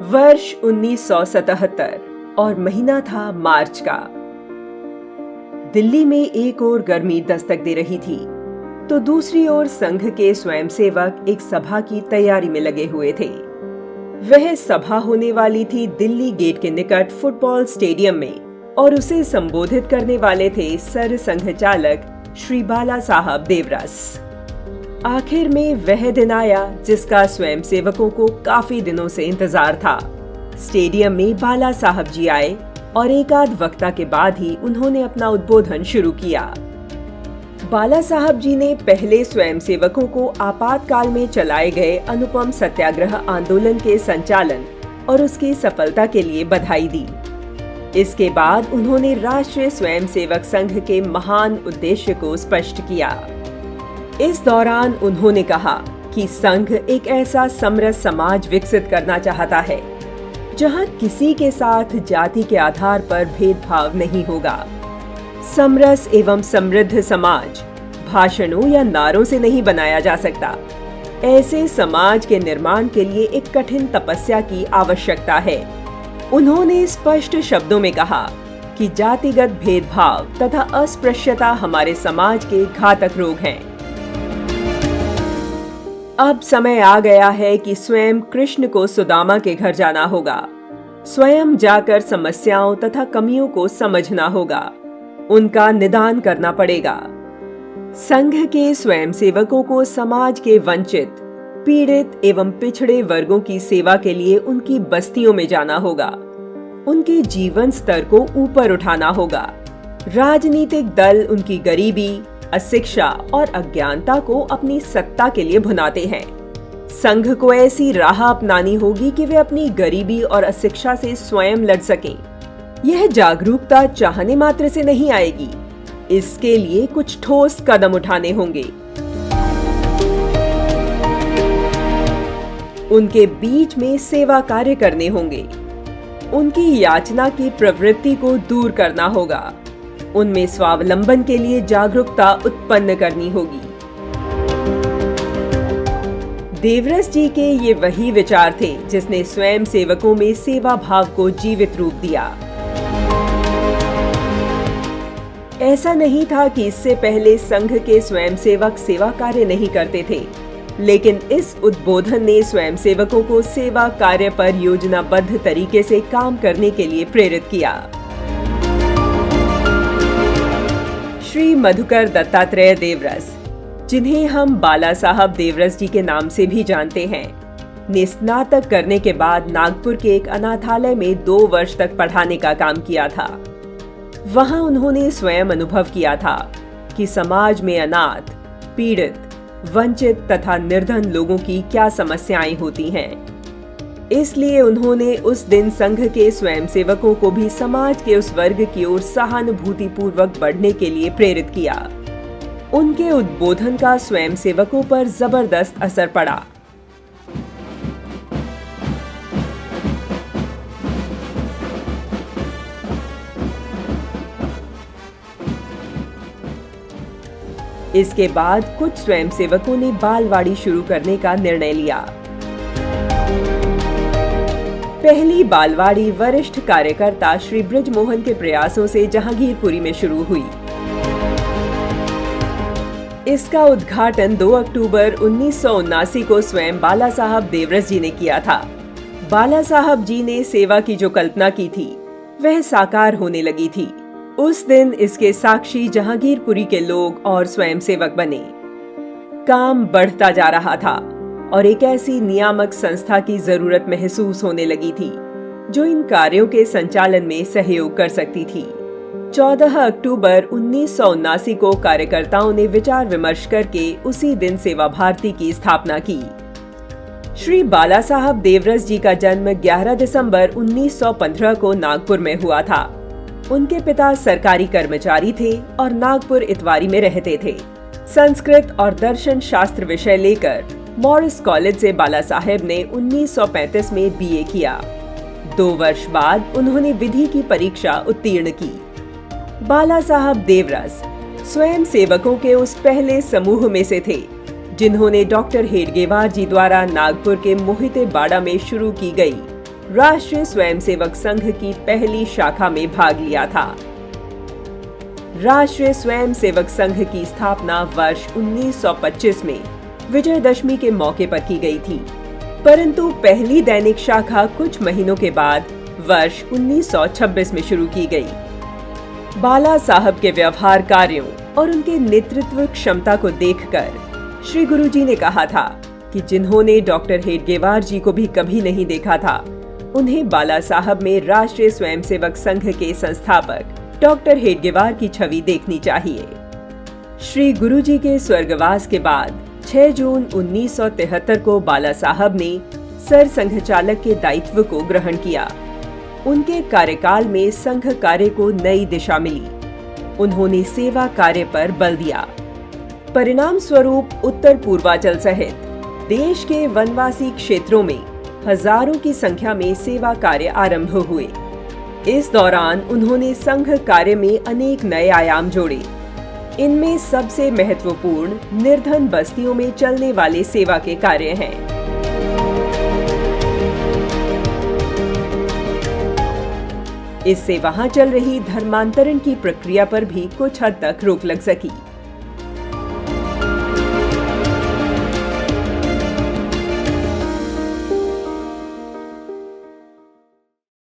वर्ष 1977 और महीना था मार्च का। दिल्ली में एक ओर गर्मी दस्तक दे रही थी तो दूसरी ओर संघ के स्वयंसेवक एक सभा की तैयारी में लगे हुए थे। वह सभा होने वाली थी दिल्ली गेट के निकट फुटबॉल स्टेडियम में और उसे संबोधित करने वाले थे सर संघ चालक श्री बाला साहब देवरस। आखिर में वह दिन आया जिसका स्वयंसेवकों को काफी दिनों से इंतजार था। स्टेडियम में बाला साहब जी आए और एक आध वक्ता के बाद ही उन्होंने अपना उद्बोधन शुरू किया। बाला साहब जी ने पहले स्वयंसेवकों को आपातकाल में चलाए गए अनुपम सत्याग्रह आंदोलन के संचालन और उसकी सफलता के लिए बधाई दी। इसके बाद उन्होंने राष्ट्रीय स्वयंसेवक संघ के महान उद्देश्य को स्पष्ट किया। इस दौरान उन्होंने कहा कि संघ एक ऐसा समरस समाज विकसित करना चाहता है जहां किसी के साथ जाति के आधार पर भेदभाव नहीं होगा। समरस एवं समृद्ध समाज भाषणों या नारों से नहीं बनाया जा सकता। ऐसे समाज के निर्माण के लिए एक कठिन तपस्या की आवश्यकता है। उन्होंने स्पष्ट शब्दों में कहा कि जातिगत भेदभाव तथा अस्पृश्यता हमारे समाज के घातक रोग हैं। अब समय आ गया है कि स्वयं कृष्ण को सुदामा के घर जाना होगा। स्वयं जाकर समस्याओं तथा कमियों को समझना होगा, उनका निदान करना पड़ेगा। संघ के स्वयंसेवकों को समाज के वंचित, पीड़ित एवं पिछड़े वर्गों की सेवा के लिए उनकी बस्तियों में जाना होगा। उनके जीवन स्तर को ऊपर उठाना होगा। राजनीतिक दल उनकी गरीबी, अशिक्षा और अज्ञानता को अपनी सत्ता के लिए भुनाते हैं। संघ को ऐसी राह अपनानी होगी कि वे अपनी गरीबी और अशिक्षा से स्वयं लड़ सकें। यह जागरूकता चाहने मात्र से नहीं आएगी, इसके लिए कुछ ठोस कदम उठाने होंगे। उनके बीच में सेवा कार्य करने होंगे। उनकी याचना की प्रवृत्ति को दूर करना होगा। उनमें स्वावलंबन के लिए जागरूकता उत्पन्न करनी होगी। देवरस जी के ये वही विचार थे जिसने स्वयं सेवकों में सेवा भाव को जीवित रूप दिया। ऐसा नहीं था कि इससे पहले संघ के स्वयंसेवक सेवा कार्य नहीं करते थे, लेकिन इस उद्बोधन ने स्वयंसेवकों को सेवा कार्य पर योजनाबद्ध तरीके से काम करने के लिए प्रेरित किया। श्री मधुकर दत्तात्रेय देवरस, जिन्हें हम बाला साहब देवरस जी के नाम से भी जानते हैं, ने स्नातक करने के बाद नागपुर के एक अनाथालय में 2 वर्ष तक पढ़ाने का काम किया था। वहां उन्होंने स्वयं अनुभव किया था कि समाज में अनाथ, पीड़ित, वंचित तथा निर्धन लोगों की क्या समस्याएं होती हैं। इसलिए उन्होंने उस दिन संघ के स्वयंसेवकों को भी समाज के उस वर्ग की ओर सहानुभूतिपूर्वक बढ़ने के लिए प्रेरित किया। उनके उद्बोधन का स्वयंसेवकों पर जबरदस्त असर पड़ा। इसके बाद कुछ स्वयंसेवकों ने बालवाड़ी शुरू करने का निर्णय लिया। पहली बालवाड़ी वरिष्ठ कार्यकर्ता श्री ब्रिजमोहन के प्रयासों से जहांगीरपुरी में शुरू हुई। इसका उद्घाटन 2 अक्टूबर 1979 को स्वयं बाला साहब देवरस जी ने किया था। बाला साहब जी ने सेवा की जो कल्पना की थी वह साकार होने लगी थी। उस दिन इसके साक्षी जहांगीरपुरी के लोग और स्वयंसेवक बने। काम बढ़ता जा रहा था और एक ऐसी नियामक संस्था की जरूरत महसूस होने लगी थी जो इन कार्यों के संचालन में सहयोग कर सकती थी। 14 अक्टूबर 1979 को कार्यकर्ताओं ने विचार विमर्श करके उसी दिन सेवा भारती की स्थापना की। श्री बाला साहब देवरस जी का जन्म 11 दिसंबर 1915 को नागपुर में हुआ था। उनके पिता सरकारी कर्मचारी थे और नागपुर इतवारी में रहते थे। संस्कृत और दर्शन शास्त्र विषय लेकर मॉरिस कॉलेज से बाला साहेब ने 1935 में बीए किया। 2 वर्ष बाद उन्होंने विधि की परीक्षा उत्तीर्ण की। बाला साहब देवरस स्वयं सेवकों के उस पहले समूह में से थे जिन्होंने डॉक्टर हेडगेवार जी द्वारा नागपुर के मोहिते बाड़ा में शुरू की गई राष्ट्रीय स्वयंसेवक संघ की पहली शाखा में भाग लिया था। राष्ट्रीय स्वयंसेवक संघ की स्थापना वर्ष 1925 में विजयदशमी के मौके पर की गई थी, परंतु पहली दैनिक शाखा कुछ महीनों के बाद वर्ष 1926 में शुरू की गई। बाला साहब के व्यवहार कार्यों और उनके नेतृत्व क्षमता को देखकर श्री गुरुजी ने कहा था कि जिन्होंने डॉक्टर हेडगेवार जी को भी कभी नहीं देखा था, उन्हें बाला साहब में राष्ट्रीय स्वयंसेवक संघ के संस्थापक डॉक्टर हेडगेवार की छवि देखनी चाहिए। श्री गुरुजी के स्वर्गवास के बाद 6 जून 1973 को बाला साहब ने सर संघचालक के दायित्व को ग्रहण किया। उनके कार्यकाल में संघ कार्य को नई दिशा मिली। उन्होंने सेवा कार्य पर बल दिया। परिणाम स्वरूप उत्तर पूर्वांचल सहित देश के वनवासी क्षेत्रों में हजारों की संख्या में सेवा कार्य आरंभ हुए। इस दौरान उन्होंने संघ कार्य में अनेक नए आयाम जोड़े। इनमें सबसे महत्वपूर्ण निर्धन बस्तियों में चलने वाले सेवा के कार्य हैं। इससे वहां चल रही धर्मांतरण की प्रक्रिया पर भी कुछ हद तक रोक लग सकी।